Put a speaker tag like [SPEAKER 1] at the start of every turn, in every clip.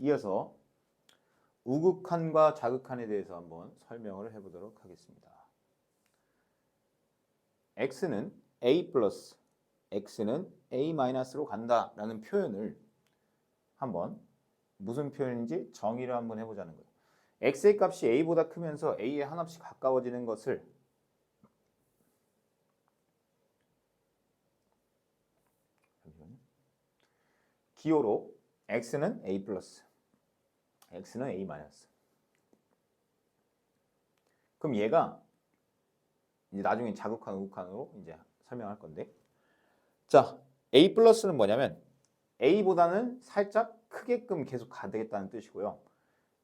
[SPEAKER 1] 이어서 우극한과 자극한에 대해서 한번 설명을 해보도록 하겠습니다. x는 a 플러스, x는 a 마이너스로 간다라는 표현을 한번 무슨 표현인지 정의를 한번 해보자는 거예요. x의 값이 a보다 크면서 a에 한없이 가까워지는 것을 기호로 x는 a 플러스, x는 a 마이너스. 그럼 얘가 이제 나중에 자극한 우극한으로 이제 설명할 건데, 자, a 플러스는 뭐냐면 a보다는 살짝 크게끔 계속 가되겠다는 뜻이고요.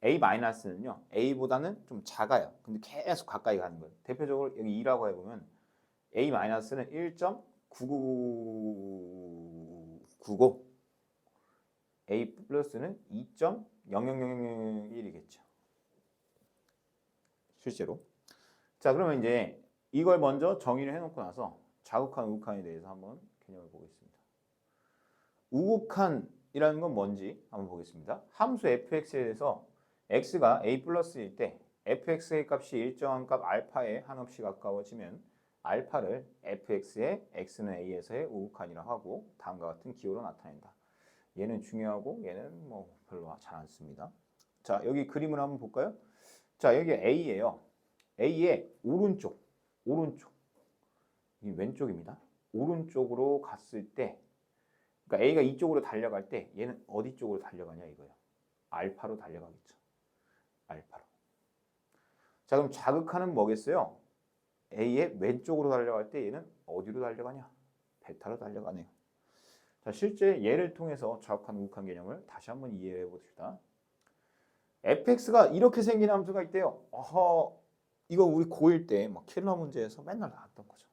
[SPEAKER 1] a 마이너스는요, a보다는 좀 작아요. 근데 계속 가까이 가는 거예요. 대표적으로 여기 2라고 해보면 a 마이너스는 1.9999, a 플러스는 2.00001이겠죠. 실제로. 자, 그러면 이제 이걸 먼저 정의를 해놓고 나서 자극한 우극한에 대해서 한번 개념을 보겠습니다. 우극한이라는 건 뭔지 한번 보겠습니다. 함수 fx에 대해서 x가 a 플러스일 때 fx의 값이 일정한 값 알파에 한없이 가까워지면 알파를 fx의 x는 a에서의 우극한이라고 하고 다음과 같은 기호로 나타낸다. 얘는 중요하고 얘는 뭐 별로 잘 안 씁니다. 자, 여기 그림을 한번 볼까요? 자, 여기 a예요. a의 오른쪽, 이 왼쪽입니다. 오른쪽으로 갔을 때, 그러니까 a가 이쪽으로 달려갈 때 얘는 어디 쪽으로 달려가냐 이거예요. 알파로 달려가겠죠. 알파로. 자, 그럼 자극하는 뭐겠어요? a의 왼쪽으로 달려갈 때 얘는 어디로 달려가냐? 베타로 달려가네요. 자, 실제 예를 통해서 자극한 우극한 개념을 다시 한번 이해해 봅시다. fx가 이렇게 생긴 함수가 있대요. 이거 우리 고1 때 막 킬러 문제에서 맨날 나왔던 거죠.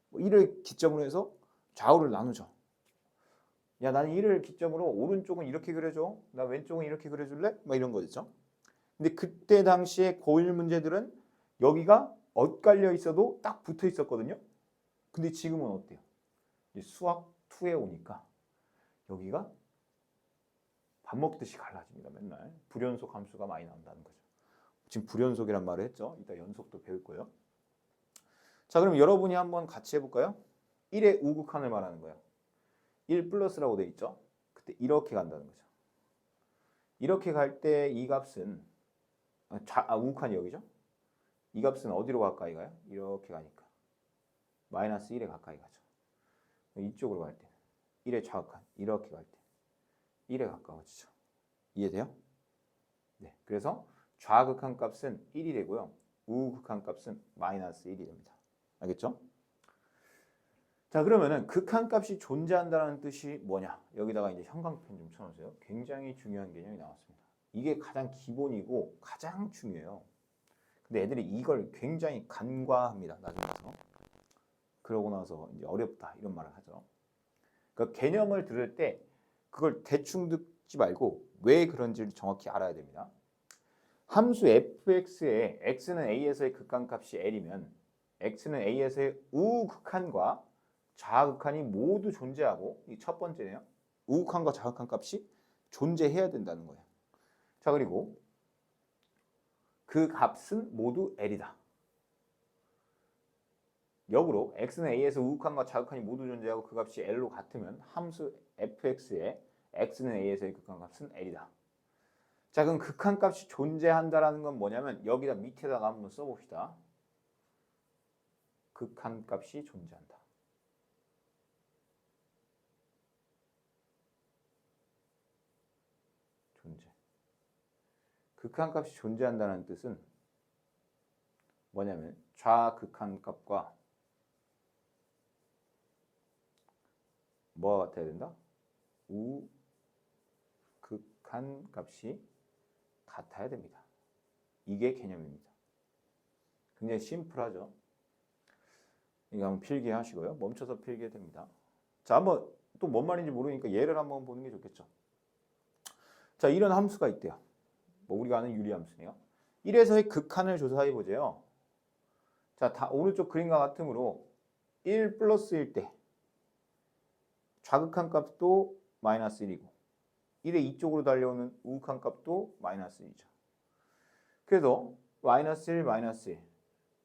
[SPEAKER 1] 뭐 1을 기점으로 해서 좌우를 나누죠. 야, 나는 1을 기점으로 오른쪽은 이렇게 그려줘. 나 왼쪽은 이렇게 그려줄래? 막 이런 거죠. 근데 그때 당시에 고1 문제들은 여기가 엇갈려 있어도 딱 붙어 있었거든요. 근데 지금은 어때요? 이제 수학 2에 오니까 여기가 밥 먹듯이 갈라집니다. 맨날 불연속 함수가 많이 나온다는 거죠. 지금 불연속이란 말을 했죠. 이따 연속도 배울 거예요. 자, 그럼 여러분이 한번 같이 해볼까요? 1의 우극한을 말하는 거예요. 1 플러스라고 돼 있죠. 그때 이렇게 간다는 거죠. 이렇게 갈 때 이 값은 우극한이 여기죠. 이 값은 어디로 가까이 가요? 이렇게 가니까 마이너스 1에 가까이 가죠. 이쪽으로 갈 때 1의 좌극한 이렇게 갈 때 1에 가까워지죠. 이해돼요? 네. 그래서 좌극한 값은 1이 되고요. 우극한 값은 마이너스 1이 됩니다. 알겠죠? 자, 그러면은 극한값이 존재한다는 뜻이 뭐냐? 여기다가 이제 형광펜 좀 쳐놓으세요. 굉장히 중요한 개념이 나왔습니다. 이게 가장 기본이고 가장 중요해요. 근데 애들이 이걸 굉장히 간과합니다. 나중에서. 그러고 나서 이제 어렵다 이런 말을 하죠. 그러니까 개념을 들을 때 그걸 대충 듣지 말고 왜 그런지를 정확히 알아야 됩니다. 함수 fx에 x는 a에서의 극한값이 l이면 x는 a에서의 우극한과 좌극한이 모두 존재하고, 이 첫 번째네요. 우극한과 좌극한 값이 존재해야 된다는 거예요. 자, 그리고 그 값은 모두 l이다. 역으로 x는 a에서 우극한과 자극한이 모두 존재하고 그 값이 l로 같으면 함수 fx에 x는 a에서의 극한값은 l이다. 자, 그럼 극한값이 존재한다라는 건 뭐냐면 여기다 밑에다가 한번 써봅시다. 극한값이 존재한다. 존재. 극한값이 존재한다는 뜻은 뭐냐면 좌극한값과 뭐가 같아야 된다? 우극한값이 같아야 됩니다. 이게 개념입니다. 굉장히 심플하죠. 이거 한번 필기하시고요. 멈춰서 필기해야 됩니다. 자, 한번 또 뭔 말인지 모르니까 예를 한번 보는 게 좋겠죠. 자, 이런 함수가 있대요. 뭐 우리가 아는 유리함수네요. 1에서의 극한을 조사해 보세요. 자, 다 오른쪽 그림과 같으므로 1 플러스일 때 좌극한 값도 마이너스 1이고 1의 이쪽으로 달려오는 우극한 값도 마이너스 1이죠. 그래서 마이너스 1, 마이너스 1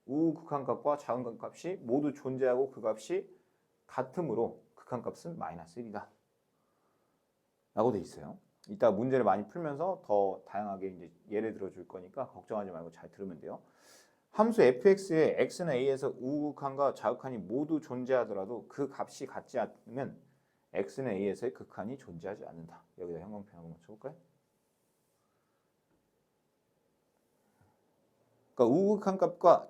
[SPEAKER 1] 우극한 값과 작은 값이 모두 존재하고 그 값이 같으므로 극한 값은 마이너스 1이다 라고 돼 있어요. 이따 문제를 많이 풀면서 더 다양하게 이제 예를 들어 줄 거니까 걱정하지 말고 잘 들으면 돼요. 함수 fx에 x는 a에서 우극한과 자극한이 모두 존재하더라도 그 값이 같지 않으면 x는 a에서의 극한이 존재하지 않는다. 여기다 형광펜 한번 쳐볼까요? 그러니까 우극한 값과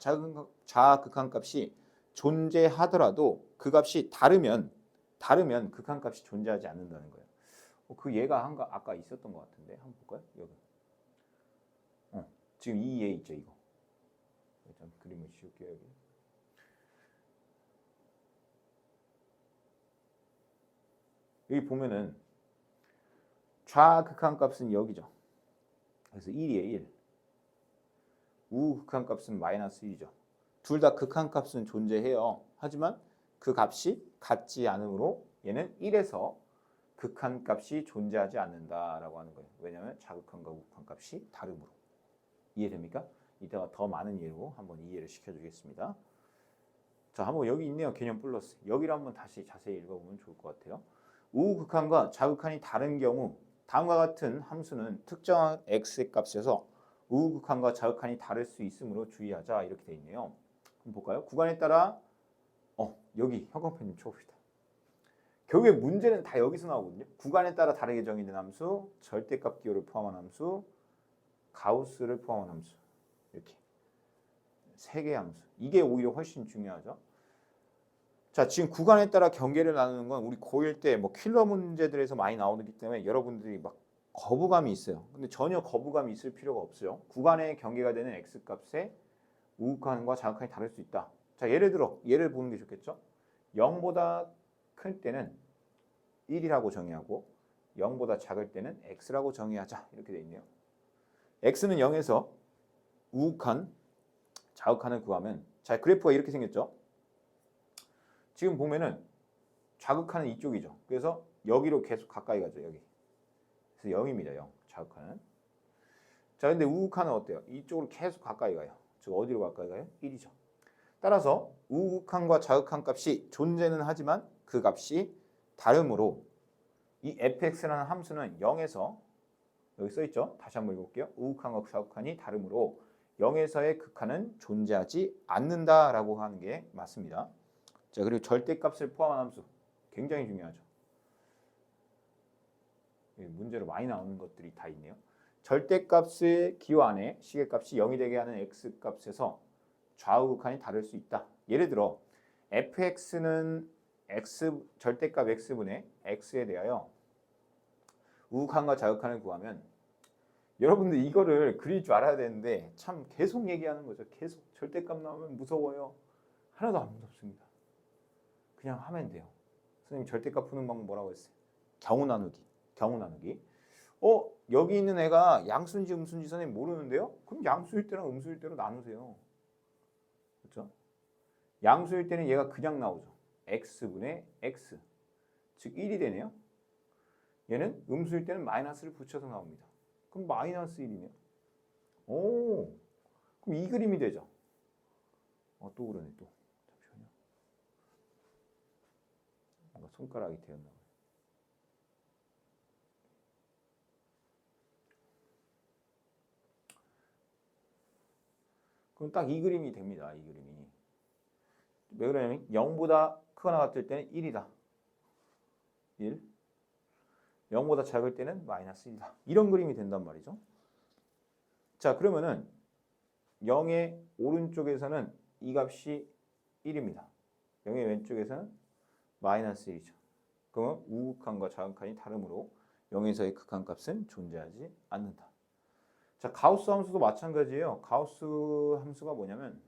[SPEAKER 1] 자극한 값이 존재하더라도 그 값이 다르면 극한 값이 존재하지 않는다는 거예요. 그 예가 아까 있었던 것 같은데 한번 볼까요? 여기. 지금 이 예 있죠 이거. 좀 그림을 씌울게요 여기. 여기 보면은 좌극한 값은 여기죠. 그래서 1이에요 1. 우극한 값은 마이너스 1이죠. 둘 다 극한 값은 존재해요. 하지만 그 값이 같지 않으므로 얘는 1에서 극한 값이 존재하지 않는다라고 하는 거예요. 왜냐하면 자극한과 우극한 값이 다르므로. 이해됩니까? 이따가 더 많은 예로 한번 이해를 시켜주겠습니다. 자, 한번 여기 있네요. 개념 플러스. 여기를 한번 다시 자세히 읽어보면 좋을 것 같아요. 우극한과 자극한이 다른 경우 다음과 같은 함수는 특정한 x의 값에서 우극한과 자극한이 다를 수 있으므로 주의하자 이렇게 돼 있네요. 한번 볼까요? 구간에 따라 여기 형광펜 쳐봅시다. 결국에 문제는 다 여기서 나오거든요. 구간에 따라 다르게 정의된 함수, 절대값 기호를 포함한 함수, 가우스를 포함한 함수 이렇게 세 개의 함수. 이게 오히려 훨씬 중요하죠. 자, 지금 구간에 따라 경계를 나누는 건 우리 고1 때 뭐 킬러 문제들에서 많이 나오기 때문에 여러분들이 막 거부감이 있어요. 근데 전혀 거부감이 있을 필요가 없어요. 구간의 경계가 되는 x값의 우극한과 자극한이 다를 수 있다. 자, 예를 들어 얘를 보는 게 좋겠죠. 0보다 클 때는 1이라고 정의하고 0보다 작을 때는 x라고 정의하자 이렇게 돼 있네요. x는 0에서 우극한, 자극한을 구하면 자, 그래프가 이렇게 생겼죠. 지금 보면은 자극한은 이쪽이죠. 그래서 여기로 계속 가까이 가죠. 여기. 그래서 0입니다. 0. 자극한은. 자, 근데 우극한은 어때요? 이쪽으로 계속 가까이 가요. 즉 어디로 가까이 가요? 1이죠. 따라서 우극한과 자극한 값이 존재는 하지만 그 값이 다르므로 이 fx라는 함수는 0에서 여기 써있죠? 다시 한번 읽어볼게요. 우극한과 자극한이 다르므로 0에서의 극한은 존재하지 않는다라고 하는 게 맞습니다. 자, 그리고 절대값을 포함한 함수 굉장히 중요하죠. 문제로 많이 나오는 것들이 다 있네요. 절대값의 기호 안에 시계값이 0이 되게 하는 x값에서 좌우 극한이 다를 수 있다. 예를 들어 fx는 절대값 x분의 x에 대하여 우극한과 자극한을 구하면 여러분들 이거를 그릴 줄 알아야 되는데 참 계속 얘기하는 거죠. 계속 절대값 나오면 무서워요. 하나도 안 무섭습니다. 그냥 하면 돼요. 선생님 절대값 푸는 방법 뭐라고 했어요? 경우 나누기. 여기 있는 애가 양수인지 음수인지 선생님 모르는데요? 그럼 양수일 때랑 음수일 때로 나누세요. 그렇죠? 양수일 때는 얘가 그냥 나오죠. x분의 x. 즉 1이 되네요. 얘는 음수일 때는 마이너스를 붙여서 나옵니다. 그럼 마이너스 1이네요. 오, 그럼 이 그림이 되죠. 또 그러네 또. 잠시만요. 뭔가 손가락이 되었나 봐요. 그럼 딱 이 그림이 됩니다. 이 그림이. 왜 그러냐면 0보다 크거나 같을 때는 1이다. 1. 0보다 작을 때는 마이너스 1이다. 이런 그림이 된단 말이죠. 자, 그러면은 0의 오른쪽에서는 이 값이 1입니다. 0의 왼쪽에서는 마이너스 1이죠. 그러면 우극한과 자극한이 다르므로 0에서의 극한값은 존재하지 않는다. 자, 가우스 함수도 마찬가지예요. 가우스 함수가 뭐냐면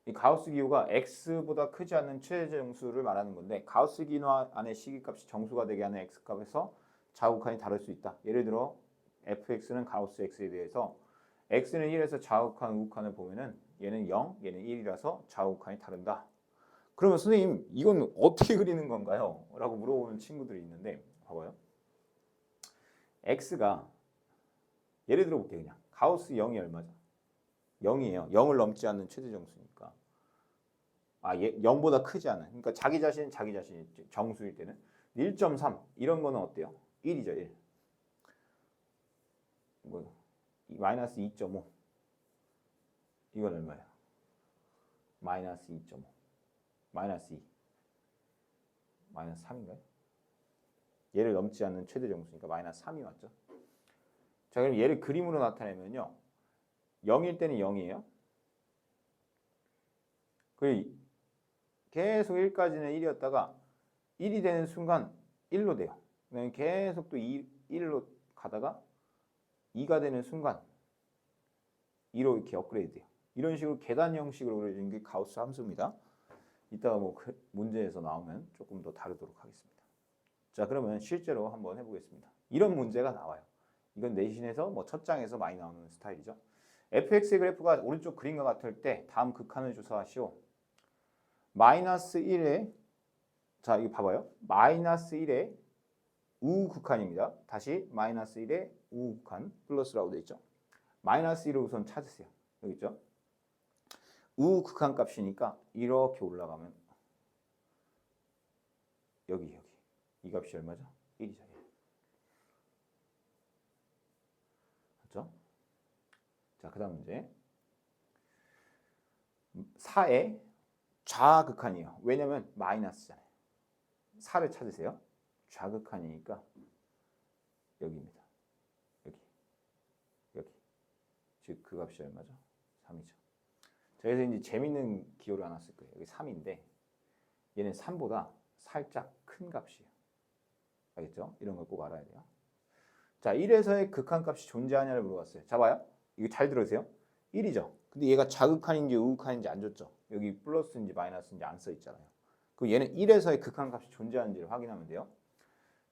[SPEAKER 1] 이 가우스 기호가 x보다 크지 않는 최대 정수를 말하는 건데 가우스 기호 안에 시기값이 정수가 되게 하는 x값에서 자극한이 다를 수 있다. 예를 들어 fx는 가우스 x에 대해서 x는 1에서 자극한, 우극한을 보면은 얘는 0, 얘는 1이라서 자극한이 다른다. 그러면 선생님 이건 어떻게 그리는 건가요? 라고 물어보는 친구들이 있는데 봐봐요. x가 예를 들어 볼게요. 그냥 가우스 0이 얼마죠? 0이에요. 0을 넘지 않는 최대 정수니까. 0보다 크지 않은. 그러니까 자기 자신이 정수일 때는 1.3 이런 거는 어때요? 1이죠, 1. 뭐 마이너스 2.5 이건 얼마예요? 마이너스 2.5 마이너스 2 마이너스 3인가요? 얘를 넘지 않는 최대 정수니까 마이너스 3이 맞죠? 자, 그럼 얘를 그림으로 나타내면요. 0일 때는 0이에요. 계속 1까지는 1이었다가 1이 되는 순간 1로 돼요. 그다음에 계속 또 1로 가다가 2가 되는 순간 2로 이렇게 업그레이드 돼요. 이런 식으로 계단 형식으로 그려진 게 가우스 함수입니다. 이따가 뭐 문제에서 나오면 조금 더 다루도록 하겠습니다. 자, 그러면 실제로 한번 해보겠습니다. 이런 문제가 나와요. 이건 내신에서 뭐 첫 장에서 많이 나오는 스타일이죠. fx의 그래프가 오른쪽 그림과 같을 때 다음 극한을 조사하시오. 마이너스 1에 자, 이거 봐봐요. 마이너스 1에 우 극한입니다. 다시 마이너스 1에 우 극한 플러스라고 되어 있죠. 마이너스 1을 우선 찾으세요. 여기 있죠. 우 극한 값이니까 이렇게 올라가면 여기 이 값이 얼마죠? 1이죠. 1. 맞죠? 자, 그 다음 문제 4의 좌극한이에요. 왜냐면 마이너스잖아요. 4를 찾으세요. 좌극한이니까 여기입니다. 여기. 즉 그 값이 얼마죠? 3이죠. 자, 그래서 이제 재밌는 기호를 하나 쓸 거예요. 여기 3인데 얘는 3보다 살짝 큰 값이에요. 알겠죠? 이런 걸 꼭 알아야 돼요. 자, 1에서의 극한값이 존재하냐를 물어봤어요. 자, 봐요. 이거 잘 들으세요. 1이죠. 근데 얘가 좌극한인지 우극한인지 안 줬죠. 여기 플러스인지 마이너스인지 안 써 있잖아요. 그럼 얘는 1에서의 극한값이 존재하는지를 확인하면 돼요.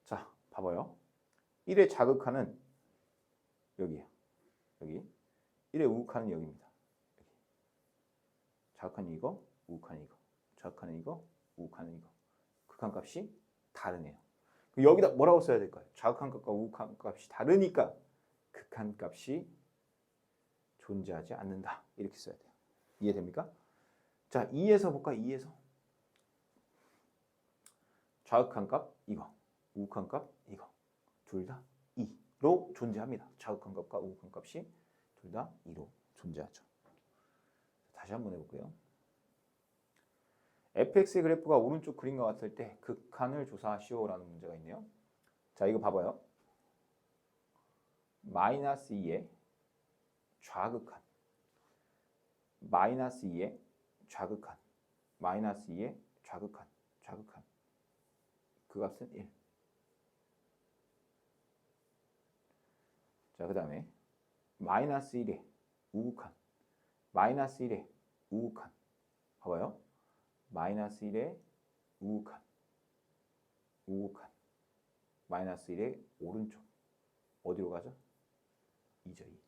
[SPEAKER 1] 자, 봐봐요. 1의 좌극한은 여기예요. 여기. 1의 우극한은 여기입니다. 여기. 좌극한이 이거, 우극한이 이거. 좌극한은 이거, 우극한은 이거. 극한값이 다르네요. 여기다 뭐라고 써야 될까요? 좌극한값과 우극한값이 다르니까 극한값이 존재하지 않는다. 이렇게 써야 돼요. 이해됩니까? 자, 2에서 볼까? 2에서. 좌극한값 이거, 우극한값 이거. 둘 다 2로 존재합니다. 좌극한값과 우극한값이 둘 다 2로 존재하죠. 다시 한번 해볼게요. fx의 그래프가 오른쪽 그림과 같을 때 극한을 조사하시오라는 문제가 있네요. 자, 이거 봐봐요. 마이너스 2의 좌극한, 마이너스 2의 좌극한, 마이너스 2의 좌극한, 좌극한. 그 값은 1. 자, 그 다음에 마이너스 1의 우극한, 마이너스 1의 우극한. 봐봐요. 마이너스 1의 우극한, 우극한. 마이너스 1의 오른쪽. 어디로 가죠? 2죠, 2.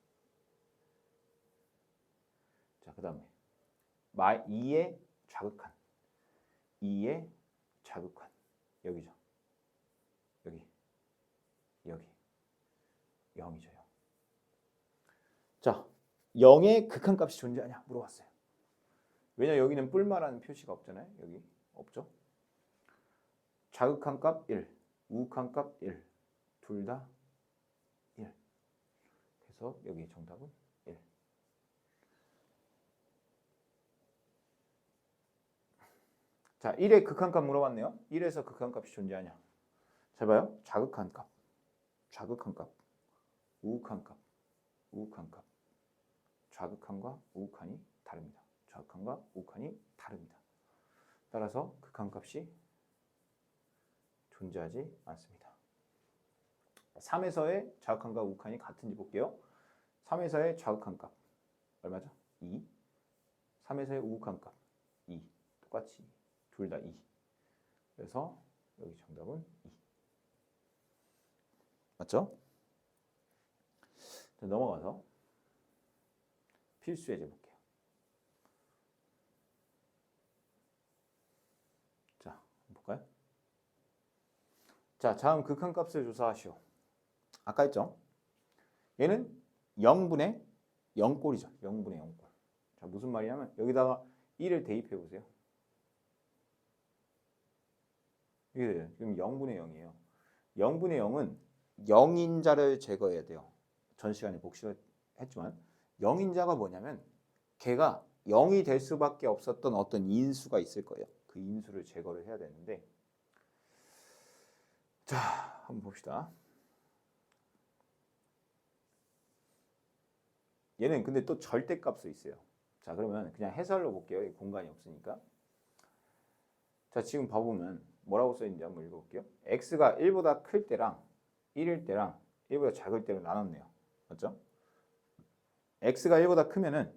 [SPEAKER 1] 자, 그 다음에 2의 좌극한, 2의 좌극한. 여기죠. 여기. 0이죠. 0. 자, 0의 극한값이 존재하냐 물어봤어요. 왜냐 여기는 뿔마라는 표시가 없잖아요. 여기 없죠. 좌극한값 1, 우극한값 1. 둘 다 1. 그래서 여기 정답은 1. 자, 1의 극한값 물어봤네요. 1에서 극한값이 존재하냐. 잘 봐요. 좌극한값, 좌극한값, 우극한값, 우극한값. 좌극한과 우극한이 다릅니다. 좌극한과 우극한이 다릅니다. 따라서 극한값이 존재하지 않습니다. 3에서의 좌극한과 우극한이 같은지 볼게요. 3에서의 좌극한값 얼마죠? 2. 3에서의 우극한값 2. 똑같이 둘 다 2. 그래서 여기 정답은 2. 맞죠? 자, 넘어가서 필수 예제 볼게요. 자, 볼까요? 자, 다음 극한값을 조사하시오. 아까 했죠? 얘는 0분의 0꼴이죠. 0분의 0꼴. 자, 무슨 말이냐면 여기다가 1을 대입해 보세요. 이게 돼요. 지금 0분의 0이에요. 0분의 0은 0인자를 제거해야 돼요. 전 시간에 복習을 했지만 0인자가 뭐냐면 걔가 0이 될 수밖에 없었던 어떤 인수가 있을 거예요. 그 인수를 제거를 해야 되는데 자, 한번 봅시다. 얘는 근데 또 절대값도 있어요. 자, 그러면 그냥 해설로 볼게요. 공간이 없으니까. 자, 지금 봐보면 뭐라고 써있는지 한번 읽어볼게요. x가 1보다 클 때랑 1일 때랑 1보다 작을 때로 나눴네요. 맞죠? x가 1보다 크면은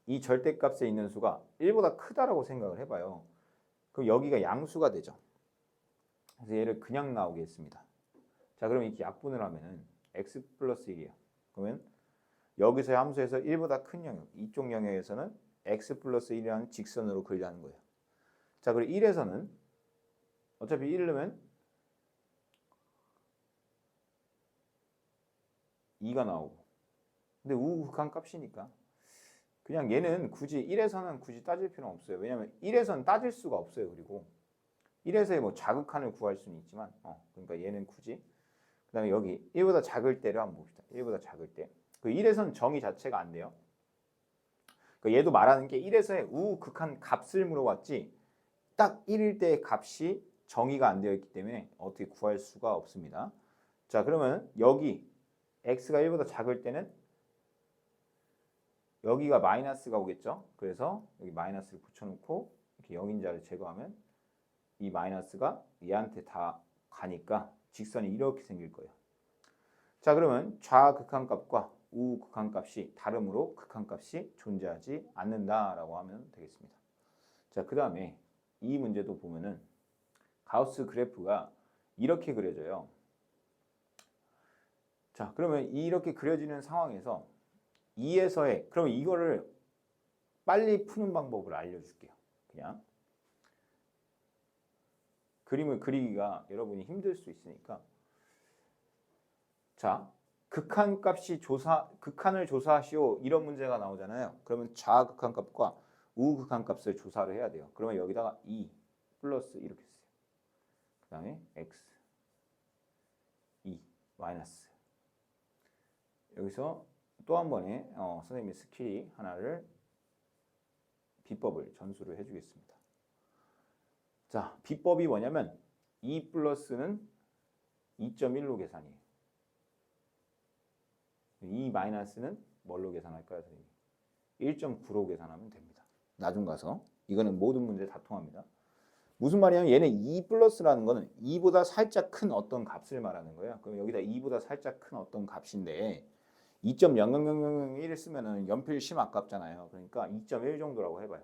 [SPEAKER 1] 이 절대값에 있는 수가 1보다 크다라고 생각을 해봐요. 그럼 여기가 양수가 되죠. 그래서 얘를 그냥 나오게 했습니다. 자, 그럼 이렇게 약분을 하면은 x 플러스 1이에요. 그러면 여기서의 함수에서 1보다 큰 영역, 이쪽 영역에서는 x 플러스 1이라는 직선으로 그리자는 거예요. 자, 그리고 1에서는 어차피 1을 넣으면 2가 나오고 근데 우극한 값이니까 그냥 얘는 굳이 1에서는 굳이 따질 필요는 없어요. 왜냐하면 1에서는 따질 수가 없어요. 그리고 1에서의 뭐 자극한을 구할 수는 있지만 그러니까 얘는 굳이 그 다음에 여기 1보다 작을 때를 한번 봅시다. 1보다 작을 때 그 1에서는 정의 자체가 안 돼요. 그러니까 얘도 말하는 게 1에서의 우극한 값을 물어봤지 딱 1일 때의 값이 정의가 안 되어 있기 때문에 어떻게 구할 수가 없습니다. 자, 그러면 여기 x가 1보다 작을 때는 여기가 마이너스가 오겠죠. 그래서 여기 마이너스를 붙여놓고 이렇게 0인자를 제거하면 이 마이너스가 얘한테 다 가니까 직선이 이렇게 생길 거예요. 자, 그러면 좌극한값과 우극한값이 다름으로 극한값이 존재하지 않는다라고 하면 되겠습니다. 자, 그 다음에 이 문제도 보면은 가우스 그래프가 이렇게 그려져요. 자, 그러면 이렇게 그려지는 상황에서 2에서의 그러면 이거를 빨리 푸는 방법을 알려줄게요. 그냥 그림을 그리기가 여러분이 힘들 수 있으니까 자, 극한을 조사하시오 이런 문제가 나오잖아요. 그러면 좌극한값과 우극한값을 조사를 해야 돼요. 그러면 여기다가 2 플러스 이렇게 쓰세요. 그 다음에 x 2 마이너스 여기서 또 한 번에 선생님의 스킬이 하나를 비법을 전수를 해주겠습니다. 자, 비법이 뭐냐면 2 플러스는 2.1로 계산이에요. 2 마이너스는 뭘로 계산할까요, 선생님? 1.9로 계산하면 됩니다. 나중 가서 이거는 모든 문제 다 통합니다. 무슨 말이냐면 얘는 2 플러스라는 거는 2보다 살짝 큰 어떤 값을 말하는 거예요. 그럼 여기다 2보다 살짝 큰 어떤 값인데 2.00001을 쓰면은 연필 심 아깝잖아요. 그러니까 2.1 정도라고 해봐요.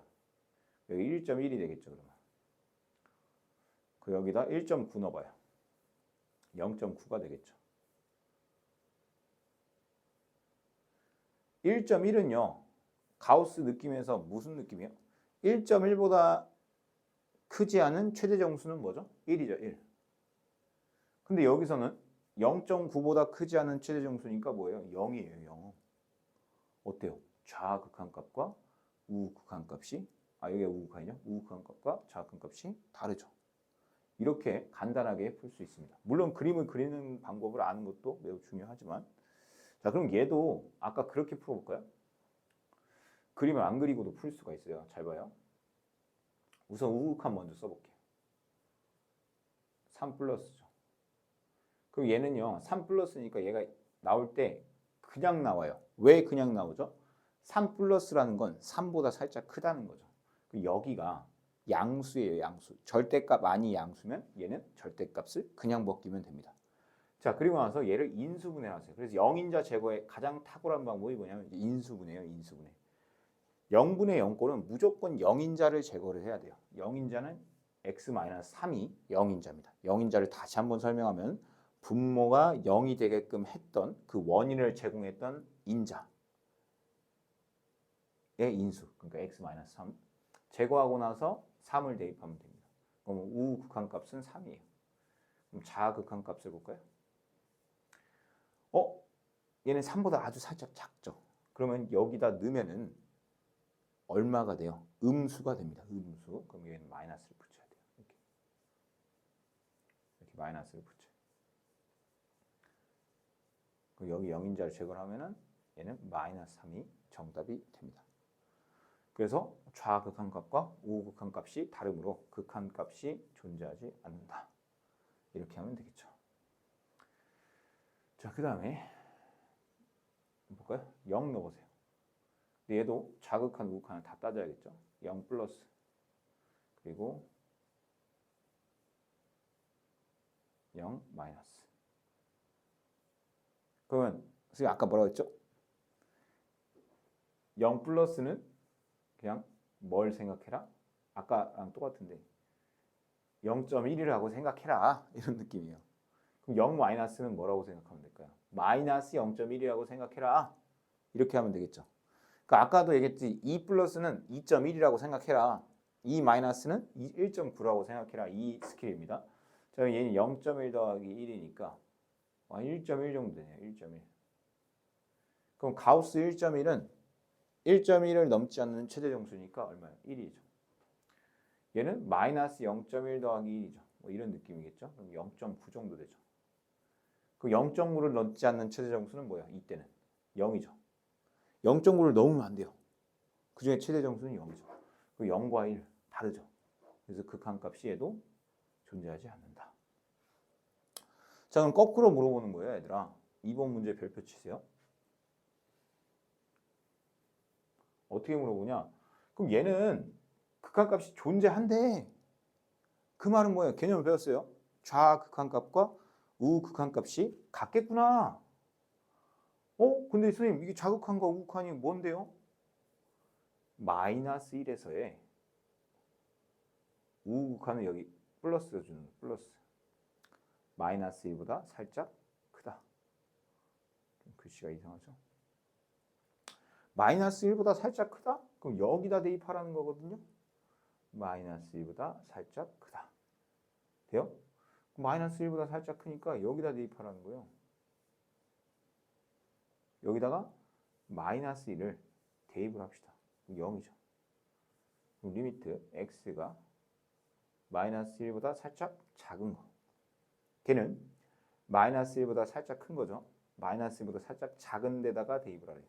[SPEAKER 1] 여기 1.1이 되겠죠, 그러면. 그 여기다 1.9 넣어봐요. 0.9가 되겠죠. 1.1은요. 가우스 느낌에서 무슨 느낌이에요? 1.1보다 크지 않은 최대 정수는 뭐죠? 1이죠, 1. 근데 여기서는 0.9보다 크지 않은 최대 정수니까 뭐예요? 0이에요, 0. 어때요? 좌극한값과 우극한값이 여기가 우극한이죠? 우극한값과 좌극한값이 다르죠. 이렇게 간단하게 풀 수 있습니다. 물론 그림을 그리는 방법을 아는 것도 매우 중요하지만 자, 그럼 얘도 아까 그렇게 풀어볼까요? 그림을 안 그리고도 풀 수가 있어요. 잘 봐요. 우선 우극한 먼저 써볼게요. 3 플러스죠. 그럼 얘는요. 3 플러스니까 얘가 나올 때 그냥 나와요. 왜 그냥 나오죠? 3 플러스라는 건 3보다 살짝 크다는 거죠. 여기가 양수예요. 양수. 절대값 아니 양수면 얘는 절대값을 그냥 벗기면 됩니다. 자, 그리고 나서 얘를 인수분해하세요. 그래서 0인자 제거의 가장 탁월한 방법이 뭐냐면 인수분해예요. 인수분해. 0분의 0꼴은 무조건 0인자를 제거를 해야 돼요. 0인자는 x-3이 0인자입니다. 0인자를 다시 한번 설명하면 분모가 0이 되게끔 했던 그 원인을 제공했던 인자의 인수. 그러니까 x-3 제거하고 나서 3을 대입하면 됩니다. 그럼 우극한값은 3이에요. 그럼 좌극한값을 볼까요? 얘는 3보다 아주 살짝 작죠. 그러면 여기다 넣으면은 얼마가 돼요? 음수가 됩니다. 음수. 그럼 얘는 마이너스를 붙여야 돼요. 이렇게 마이너스를 붙여요. 그럼 여기 0인자를 제거하면은 얘는 마이너스 3이 정답이 됩니다. 그래서 좌극한값과 우극한값이 다르므로 극한값이 존재하지 않는다. 이렇게 하면 되겠죠. 자, 그 다음에 볼까요? 0 넣어보세요. 얘도 좌극한 우극한을 다 따져야겠죠. 0 플러스 그리고 0 마이너스. 그러면 선생님 아까 뭐라고 했죠? 0 플러스는 그냥 뭘 생각해라? 아까랑 똑같은데 0.1이라고 생각해라. 이런 느낌이에요. 그럼 0 마이너스는 뭐라고 생각하면 될까요? 마이너스 0.1이라고 생각해라. 이렇게 하면 되겠죠. 그러니까 아까도 얘기했지. 2 플러스는 2.1이라고 생각해라. 2 마이너스는 1.9라고 생각해라. 이 스킬입니다. 자, 얘는 0.1 더하기 1이니까 1.1 정도 되네요. 1.1. 그럼 가우스 1.1은 1.1을 넘지 않는 최대 정수니까 얼마예요? 1이죠. 얘는 마이너스 0.1 더하기 1이죠. 뭐 이런 느낌이겠죠. 그럼 0.9 정도 되죠. 그 0.9를 넘지 않는 최대 정수는 뭐예요? 이때는 0이죠. 0.9를 넘으면 안 돼요. 그 중에 최대 정수는 0이죠. 그 0과 1 다르죠. 그래서 극한값이 얘도 존재하지 않는다. 자, 그럼 거꾸로 물어보는 거예요, 얘들아. 2번 문제 별표 치세요. 어떻게 물어보냐? 그럼 얘는 극한값이 존재한대. 그 말은 뭐예요? 개념을 배웠어요. 좌극한값과 우극한값이 같겠구나. 근데 선생님 이게 좌극한과 우극한이 뭔데요? 마이너스 1에서의 우극한은 여기 플러스를 주는 플러스. 마이너스 1보다 살짝 크다. 글씨가 이상하죠? 마이너스 1보다 살짝 크다? 그럼 여기다 대입하라는 거거든요. 마이너스 1보다 살짝 크다. 돼요? 마이너스 1보다 살짝 크니까 여기다 대입하라는 거예요. 여기다가 마이너스 1을 대입을 합시다. 0이죠. 리미트 x가 마이너스 1보다 살짝 작은 거. 걔는 마이너스 1보다 살짝 큰 거죠. 마이너스 1보다 살짝 작은 데다가 대입을 하래요.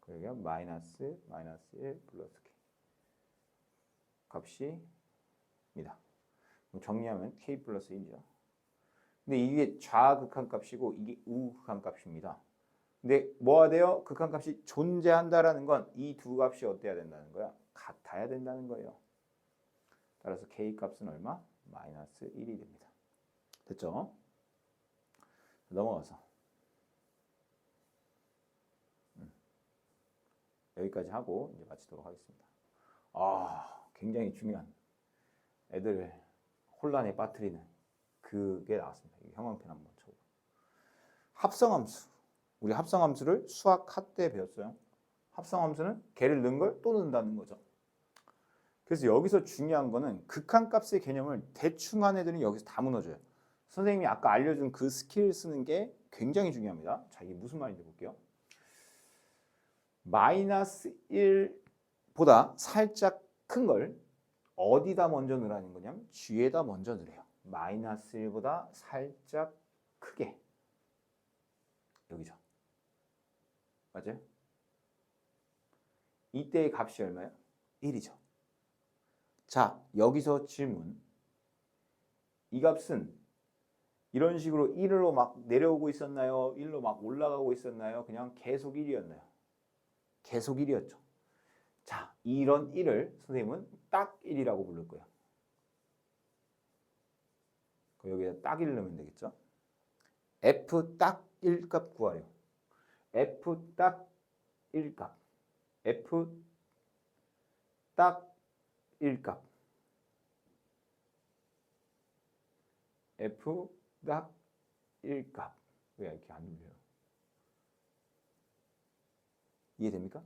[SPEAKER 1] 그러니까 마이너스 1 플러스 k 값이입니다. 정리하면 k 플러스 1이죠. 근데 이게 좌극한 값이고 이게 우극한 값입니다. 근데 뭐가 돼요? 극한값이 존재한다라는 건 이 두 값이 어때야 된다는 거야? 같아야 된다는 거예요. 따라서 k 값은 얼마? 마이너스 1이 됩니다. 됐죠? 넘어가서 여기까지 하고 이제 마치도록 하겠습니다. 굉장히 중요한 애들 혼란에 빠뜨리는 그게 나왔습니다. 형광펜 한번 쳐보. 합성함수. 우리 합성함수를 수학 학 때 배웠어요. 합성함수는 걔를 넣은 걸 또 넣는다는 거죠. 그래서 여기서 중요한 거는 극한값의 개념을 대충 한 애들은 여기서 다 무너져요. 선생님이 아까 알려준 그 스킬 쓰는 게 굉장히 중요합니다. 자, 이게 무슨 말인지 볼게요. 마이너스 1보다 살짝 큰 걸 어디다 먼저 넣으라는 거냐면 G에다 먼저 넣으래요. 마이너스 1보다 살짝 크게. 여기죠. 맞아요? 이때의 값이 얼마예요? 1이죠. 자, 여기서 질문. 이 값은 이런 식으로 1로 막 내려오고 있었나요? 1로 막 올라가고 있었나요? 그냥 계속 1이었나요? 계속 1이었죠. 자, 이런 1을 선생님은 딱 1이라고 부를 거예요. 여기다 딱 1 넣으면 되겠죠? F 딱 1값 구하래요. F 딱 1값. F 딱 1값. F 딱 1값. 왜 이렇게 안 눌려요? 이해됩니까?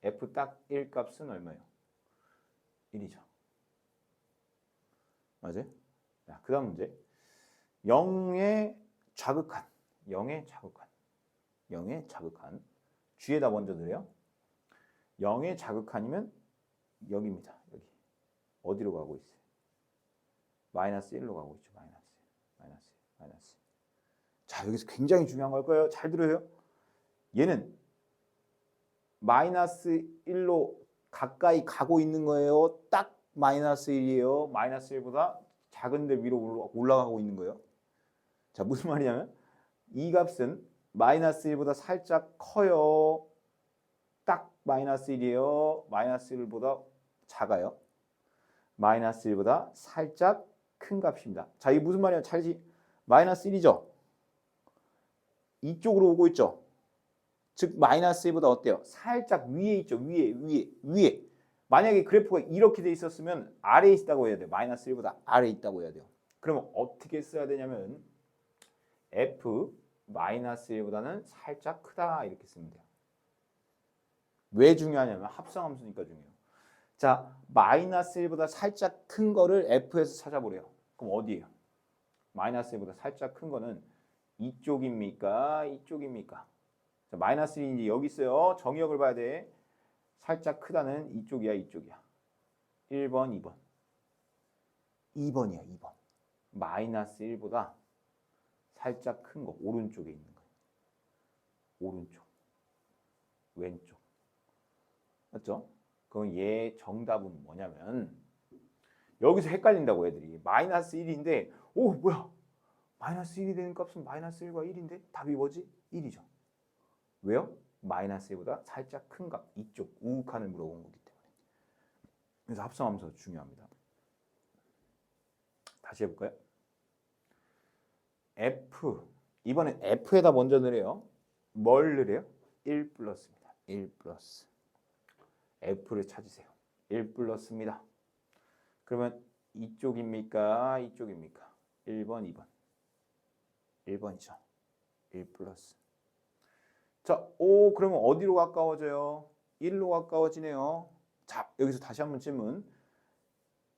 [SPEAKER 1] F 딱 1값은 얼마예요? 1이죠. 맞아요? 자, 그 다음 문제. 0의 자극한 0의 자극한 0의 자극한 G에다 먼저 넣어요. 0의 자극한이면 여기입니다. 여기 어디로 가고 있어요? 마이너스 1로 가고 있죠. 마이너스. 자, 여기서 굉장히 중요한 걸 거예요. 잘 들어요. 얘는 마이너스 1로 가까이 가고 있는 거예요. 딱 마이너스 1이에요. 마이너스 1보다 작은데 위로 올라가고 있는 거예요. 자, 무슨 말이냐면 이 값은 마이너스 1보다 살짝 커요. 딱 마이너스 1이에요. 마이너스 1보다 작아요. 마이너스 1보다 살짝 큰 값입니다. 자, 이게 무슨 말이야? 잘지 마이너스 1이죠? 이쪽으로 오고 있죠? 즉 마이너스 1보다 어때요? 살짝 위에 있죠? 위에. 만약에 그래프가 이렇게 돼 있었으면 아래에 있다고 해야 돼요. 마이너스 1보다 아래에 있다고 해야 돼요. 그러면 어떻게 써야 되냐면 F 마이너스 1보다는 살짝 크다 이렇게 쓰면 돼요. 왜 중요하냐면 합성함수니까 중요해요. 자, 마이너스 1보다 살짝 큰 거를 F에서 찾아보래요. 그럼 어디예요? 마이너스 1보다 살짝 큰 거는 이쪽입니까? 이쪽입니까? 자, 마이너스 1인지 여기 있어요. 정의역을 봐야 돼. 살짝 크다는 이쪽이야, 이쪽이야. 1번, 2번. 2번이야, 2번. 마이너스 1보다 살짝 큰 거, 오른쪽에 있는 거예요. 오른쪽, 왼쪽. 맞죠? 그럼 얘 정답은 뭐냐면 여기서 헷갈린다고 애들이. 마이너스 1인데 오 뭐야? 마이너스 1이 되는 값은 마이너스 1과 1인데 답이 뭐지? 1이죠. 왜요? 마이너스 1보다 살짝 큰 값, 이쪽 우극한을 물어본 거기 때문에. 그래서 합성함수 중요합니다. 다시 해볼까요? F, 이번엔 F에다 먼저 넣으래요. 뭘 넣으래요? 1 플러스입니다. 1 플러스. F를 찾으세요. 1 플러스입니다. 그러면 이쪽입니까? 이쪽입니까? 1번, 2번. 1번이죠. 1 플러스. 자, 오, 그러면 어디로 가까워져요? 1로 가까워지네요. 자, 여기서 다시 한번 질문.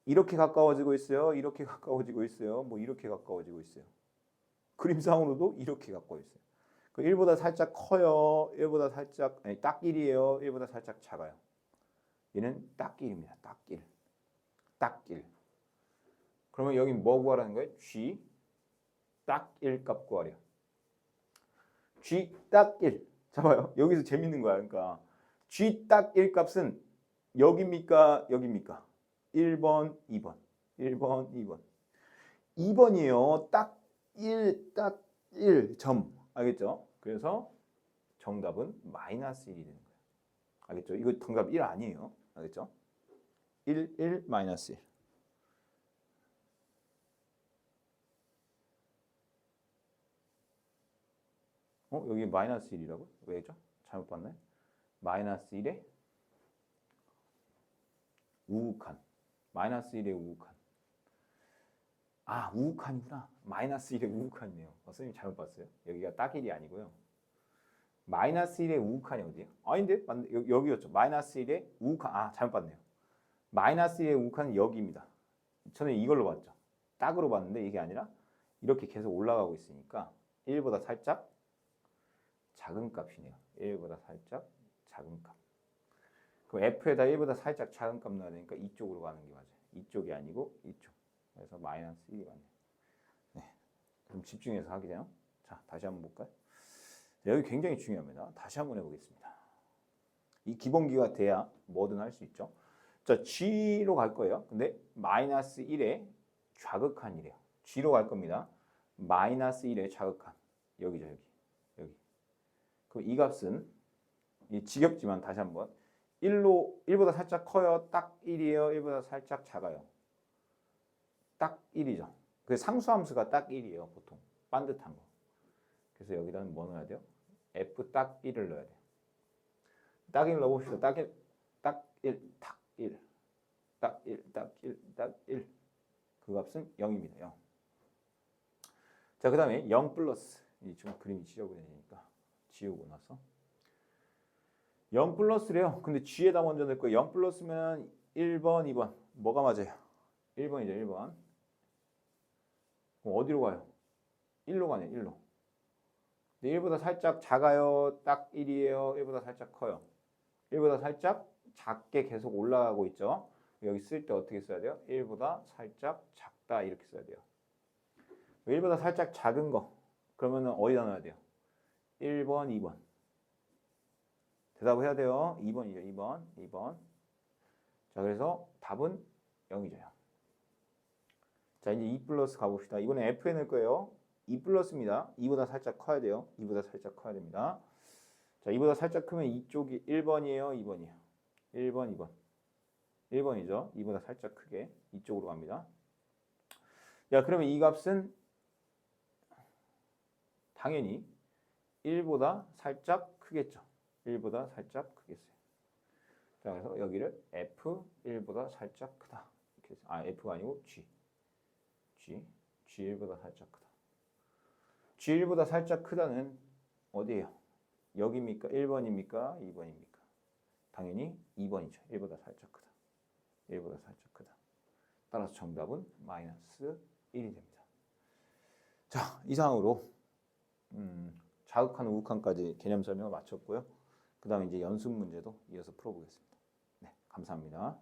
[SPEAKER 1] 이렇게 가까워지고 있어요? 이렇게 가까워지고 있어요? 뭐 이렇게 가까워지고 있어요? 그림상으로도 이렇게 가까워 있어요. 1보다 살짝 커요. 1보다 살짝, 아니, 딱 1이에요. 1보다 살짝 작아요. 얘는 딱 1입니다. 딱 1. 딱 1. 그러면 여기 뭐 구하라는 거예요? G 딱 1 값 구하려. G 딱 1. 잡아요. 여기서 재밌는 거야. 그러니까 G 딱 1 값은 여기입니까? 여기입니까? 1번, 2번. 1번, 2번. 2번이에요. 딱 1, 딱 1점. 알겠죠? 그래서 정답은 마이너스 1이 되는 거예요. 알겠죠? 이거 정답 1 아니에요. 알겠죠? 1, 1, 마이너스 1. 여기 마이너스 1이라고? 왜죠? 잘못 봤나요? 마이너스 1에 우극한. 마이너스 1에 우극한. 아, 우극한이구나. 마이너스 1에 우극한이네요. 선생님 잘못 봤어요. 여기가 딱 1이 아니고요. 마이너스 1에 우극한이 어디예요? 아닌데? 맞네. 여기였죠. 마이너스 1에 우극한. 아, 잘못 봤네요. 마이너스 1에 우극한은 여기입니다. 저는 이걸로 봤죠. 딱으로 봤는데 이게 아니라 이렇게 계속 올라가고 있으니까 1보다 살짝 작은 값이네요. 1보다 살짝 작은 값. 그럼 F에다 1보다 살짝 작은 값 넣어야 되니까 이쪽으로 가는 게 맞아요. 이쪽이 아니고 이쪽. 그래서 마이너스 1이 맞네요. 네. 그럼 집중해서 하게 돼요. 자, 다시 한번 볼까요? 여기 굉장히 중요합니다. 다시 한번 해보겠습니다. 이 기본기가 돼야 뭐든 할 수 있죠. 자, G로 갈 거예요. 근데 마이너스 1에 좌극한이래요. G로 갈 겁니다. 마이너스 1에 좌극한. 여기죠, 여기. 여기. 그럼 이 값은 이 지겹지만 다시 한번 1보다 살짝 커요. 딱 1이에요. 1보다 살짝 작아요. 딱 1이죠. 그 상수함수가 딱 1이에요. 보통 반듯한 거. 그래서 여기다는 뭐 넣어야 돼요? F 딱 1을 넣어야 돼요. 딱 1 넣어봅시다. 딱 1, 딱 1, 딱 1, 딱 1, 딱 1, 딱 1. 그 값은 0입니다. 0. 자, 그 다음에 0 플러스. 좀 그림이 지저분해지니까 지우고 나서 0 플러스래요. 근데 G에다 먼저 넣을 거예요. 0 플러스면 1번, 2번. 뭐가 맞아요? 1번이죠, 1번. 그럼 어디로 가요? 1로 가네, 1로. 1보다 살짝 작아요? 딱 1이에요? 1보다 살짝 커요? 1보다 살짝 작게 계속 올라가고 있죠? 여기 쓸 때 어떻게 써야 돼요? 1보다 살짝 작다 이렇게 써야 돼요. 1보다 살짝 작은 거 그러면 어디다 넣어야 돼요? 1번, 2번. 대답을 해야 돼요. 2번이죠. 2번. 자, 그래서 답은 0이죠. 자, 이제 2 플러스 가봅시다. 이번에 F에 넣을 거예요. 2 플러스입니다. 2보다 살짝 커야 돼요. 2보다 살짝 커야 됩니다. 자, 2보다 살짝 크면 이쪽이 1번이에요. 2번이에요. 1번, 2번. 1번이죠. 2보다 살짝 크게 이쪽으로 갑니다. 야, 그러면 이 값은 당연히 1보다 살짝 크겠죠. 1보다 살짝 크겠어요. 자, 그래서 여기를 F 1보다 살짝 크다. 이렇게 해서, F가 아니고 G. G1보다 살짝 크다. G1보다 살짝 크다는 어디예요? 여기입니까? 1번입니까? 2번입니까? 당연히 2번이죠. 1보다 살짝 크다. 1보다 살짝 크다. 따라서 정답은 마이너스 1이 됩니다. 자, 이상으로 자극한 우극한까지 개념 설명을 마쳤고요. 그 다음에 이제 연습 문제도 이어서 풀어보겠습니다. 네, 감사합니다.